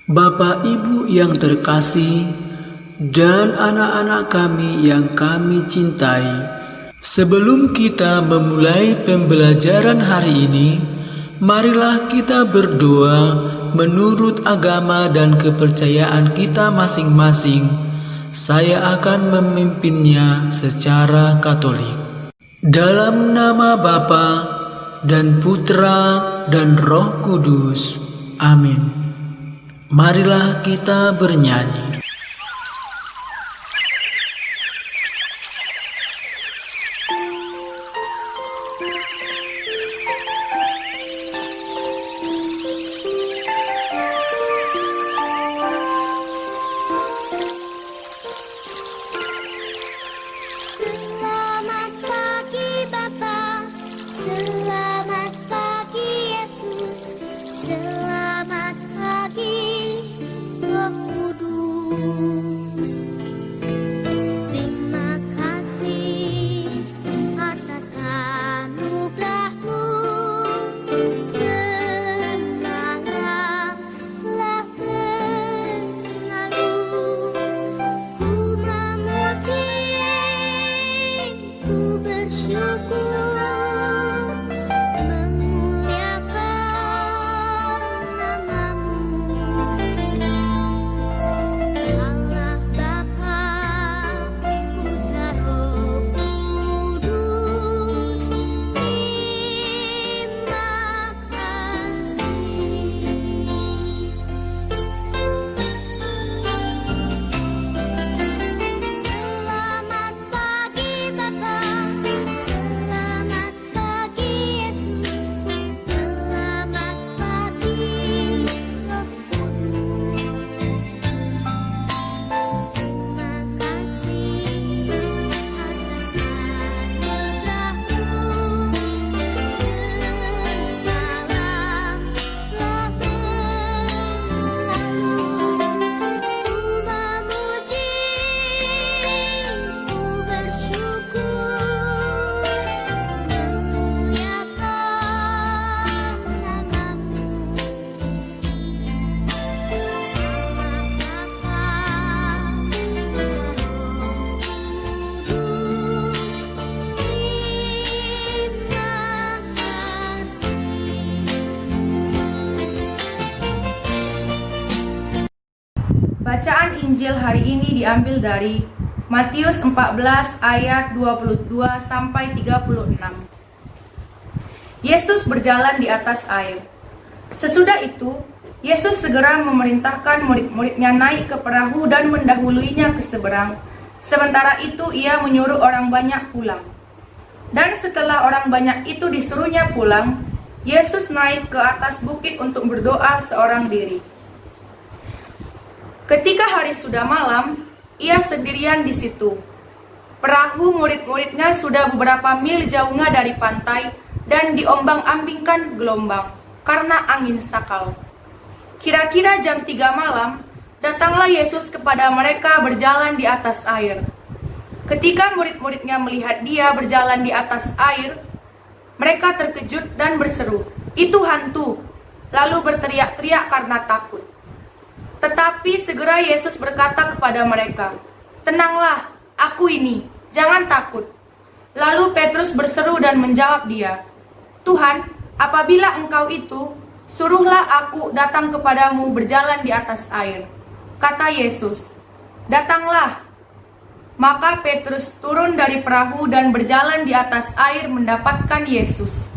Bapak Ibu yang terkasih dan anak-anak kami yang kami cintai, sebelum kita memulai pembelajaran hari ini, marilah kita berdoa menurut agama dan kepercayaan kita masing-masing. Saya akan memimpinnya secara Katolik. Dalam nama Bapa dan Putra dan Roh Kudus. Amin. Marilah kita bernyanyi. Selamat pagi Bapa, selamat pagi Yesus, selamat pagi Roh Kudus. Terima kasih atas anugerah-Mu, semalam telah berlalu. Ku memuji, ku bersyukur, memuliakan nama-Mu. Allah Bapa, Putra, Roh Kudus, terima kasih. Selamat pagi Bapa, selamat pagi Yesus, selamat pagi Roh Kudus. Terima kasih atas anugerah-Mu, semalam telah berlalu. Ku memuji, ku bersyukur, memuliakan nama-Mu. Bacaan Injil hari ini diambil dari Matius 14 ayat 22 sampai 36. Yesus berjalan di atas air. Sesudah itu, Yesus segera memerintahkan murid-muridnya naik ke perahu dan mendahuluinya ke seberang. Sementara itu ia menyuruh orang banyak pulang. Dan setelah orang banyak itu disuruhnya pulang, Yesus naik ke atas bukit untuk berdoa seorang diri. Ketika hari sudah malam, ia sendirian di situ. Perahu murid-muridnya sudah beberapa mil jauhnya dari pantai dan diombang-ambingkan gelombang karena angin sakal. Kira-kira jam 3 malam, datanglah Yesus kepada mereka berjalan di atas air. Ketika murid-muridnya melihat dia berjalan di atas air, mereka terkejut dan berseru, "Itu hantu!" lalu berteriak-teriak karena takut. Tetapi segera Yesus berkata kepada mereka, "Tenanglah, aku ini, jangan takut." Lalu Petrus berseru dan menjawab dia, "Tuhan, apabila Engkau itu, suruhlah aku datang kepadamu berjalan di atas air." Kata Yesus, "Datanglah." Maka Petrus turun dari perahu dan berjalan di atas air mendapatkan Yesus.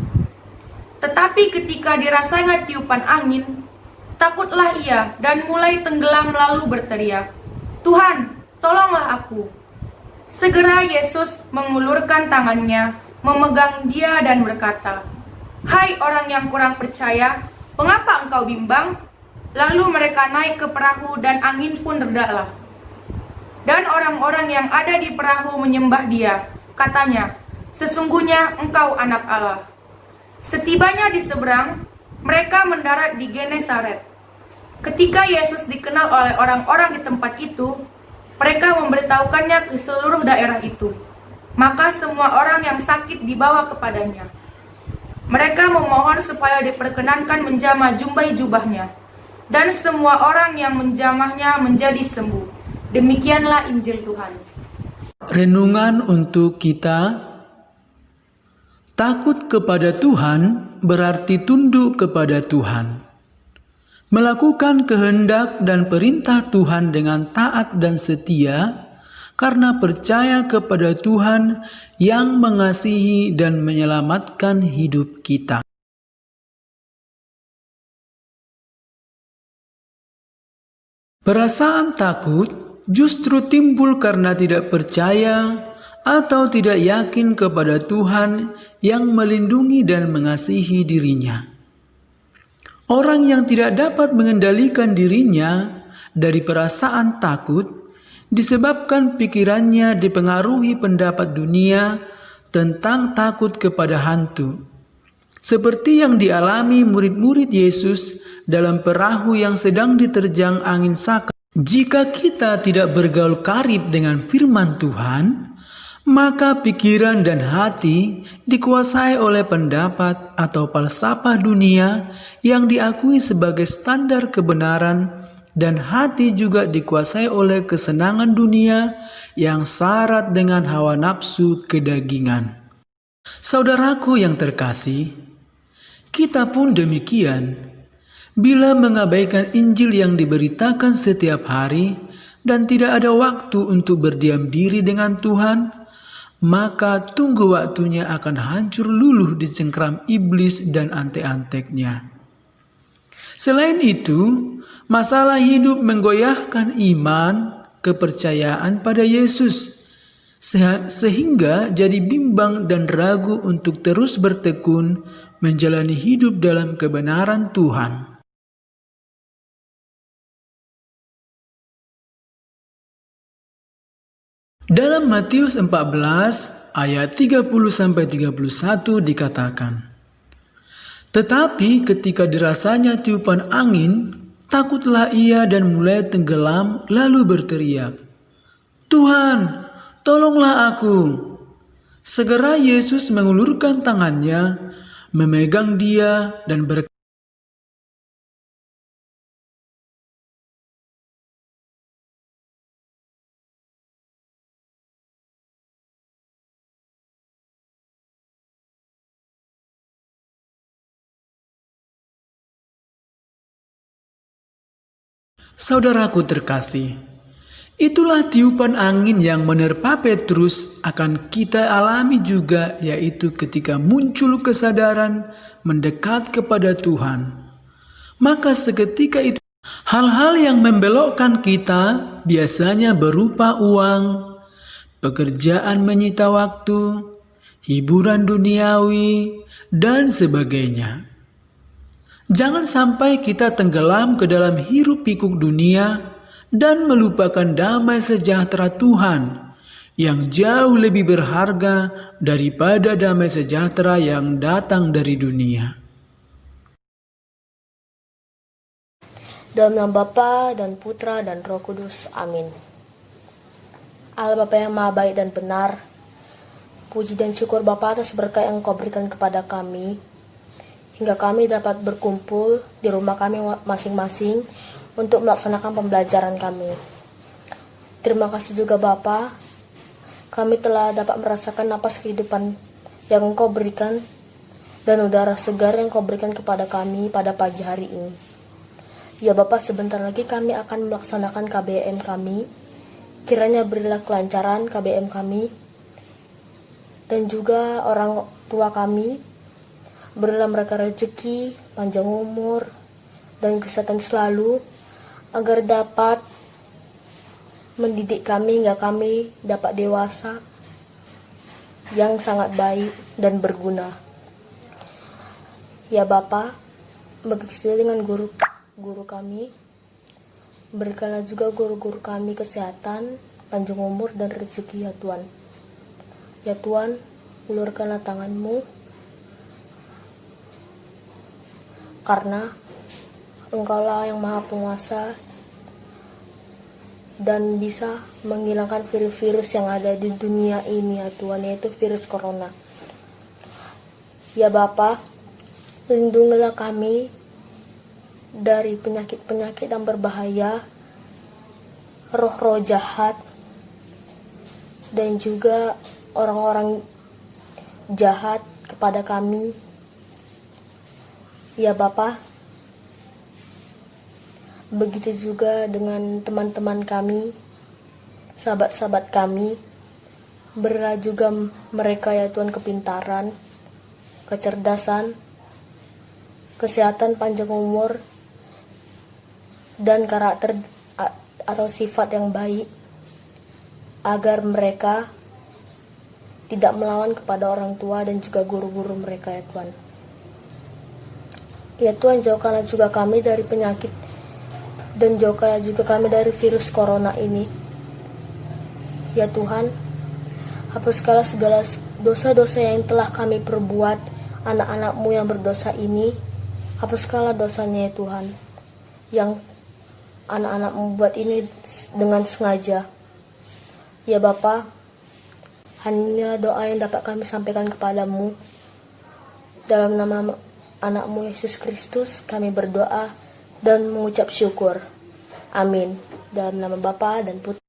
Tetapi ketika dirasanya tiupan angin, takutlah ia dan mulai tenggelam lalu berteriak, "Tuhan, tolonglah aku." Segera Yesus mengulurkan tangannya, memegang dia dan berkata, "Hai orang yang kurang percaya, mengapa engkau bimbang?" Lalu mereka naik ke perahu dan angin pun redalah. Dan orang-orang yang ada di perahu menyembah dia, katanya, "Sesungguhnya engkau anak Allah." Setibanya di seberang, mereka mendarat di Genesaret. Ketika Yesus dikenal oleh orang-orang di tempat itu, mereka memberitahukannya ke seluruh daerah itu. Maka semua orang yang sakit dibawa kepadanya. Mereka memohon supaya diperkenankan menjamah jumbai jubahnya. dan semua orang yang menjamahnya menjadi sembuh. Demikianlah Injil Tuhan. Renungan untuk kita. Takut kepada Tuhan berarti tunduk kepada Tuhan. Melakukan kehendak dan perintah Tuhan dengan taat dan setia karena percaya kepada Tuhan yang mengasihi dan menyelamatkan hidup kita. Perasaan takut justru timbul karena tidak percaya atau tidak yakin kepada Tuhan yang melindungi dan mengasihi dirinya. Orang yang tidak dapat mengendalikan dirinya dari perasaan takut disebabkan pikirannya dipengaruhi pendapat dunia tentang takut kepada hantu. Seperti yang dialami murid-murid Yesus dalam perahu yang sedang diterjang angin saka. Jika kita tidak bergaul karib dengan firman Tuhan, maka pikiran dan hati dikuasai oleh pendapat atau falsafah dunia yang diakui sebagai standar kebenaran, dan hati juga dikuasai oleh kesenangan dunia yang syarat dengan hawa nafsu kedagingan. Saudaraku yang terkasih, kita pun demikian. Bila mengabaikan Injil yang diberitakan setiap hari dan tidak ada waktu untuk berdiam diri dengan Tuhan, maka tunggu waktunya akan hancur luluh dicengkram iblis dan antek-anteknya. Selain itu, masalah hidup menggoyahkan iman, kepercayaan pada Yesus, sehingga jadi bimbang dan ragu untuk terus bertekun menjalani hidup dalam kebenaran Tuhan. Dalam Matius 14 ayat 30-31 dikatakan, "Tetapi ketika dirasanya tiupan angin, takutlah ia dan mulai tenggelam lalu berteriak, 'Tuhan, tolonglah aku!' Segera Yesus mengulurkan tangannya, memegang dia dan berkata, Saudaraku terkasih, itulah tiupan angin yang menerpa Petrus akan kita alami juga, yaitu ketika muncul kesadaran mendekat kepada Tuhan. Maka seketika itu hal-hal yang membelokkan kita biasanya berupa uang, pekerjaan menyita waktu, hiburan duniawi, dan sebagainya. Jangan sampai kita tenggelam ke dalam hiruk-pikuk dunia dan melupakan damai sejahtera Tuhan yang jauh lebih berharga daripada damai sejahtera yang datang dari dunia. Dalam nama Bapa dan Putra dan Roh Kudus. Amin. Allah Bapa yang Maha Baik dan benar, puji dan syukur Bapa atas berkah yang Engkau berikan kepada kami, hingga kami dapat berkumpul di rumah kami masing-masing untuk melaksanakan pembelajaran kami. Terima kasih juga Bapa, kami telah dapat merasakan napas kehidupan yang Engkau berikan dan udara segar yang Engkau berikan kepada kami pada pagi hari ini. Ya Bapa, sebentar lagi kami akan melaksanakan KBM kami. Kiranya berilah kelancaran KBM kami dan juga orang tua kami. Berilah mereka rezeki, panjang umur, dan kesehatan selalu, agar dapat mendidik kami hingga kami dapat dewasa yang sangat baik dan berguna. Ya Bapa, begitu juga dengan guru kami. Berikanlah juga guru-guru kami kesehatan, panjang umur, dan rezeki ya Tuhan. Ya Tuhan, ulurkanlah tangan-Mu, karena Engkaulah yang Maha Penguasa dan bisa menghilangkan virus-virus yang ada di dunia ini ya Tuhan, yaitu virus corona. Ya Bapa, lindungilah kami dari penyakit-penyakit yang berbahaya, roh-roh jahat, dan juga orang-orang jahat kepada kami. Ya Bapa, begitu juga dengan teman-teman kami, sahabat-sahabat kami. Berilah juga mereka ya Tuhan kepintaran, kecerdasan, kesehatan, panjang umur, dan karakter atau sifat yang baik, agar mereka tidak melawan kepada orang tua dan juga guru-guru mereka ya Tuhan. Ya Tuhan, jauhkanlah juga kami dari penyakit dan jauhkanlah juga kami dari virus corona ini. Ya Tuhan, hapuskanlah segala dosa-dosa yang telah kami perbuat, anak-anak-Mu yang berdosa ini. Hapuskanlah dosanya ya Tuhan, yang anak-anak-Mu buat ini dengan sengaja. Ya Bapa, hanya doa yang dapat kami sampaikan kepadamu. Dalam nama anak-Mu Yesus Kristus kami berdoa dan mengucap syukur. Amin. Dalam nama Bapa dan Putra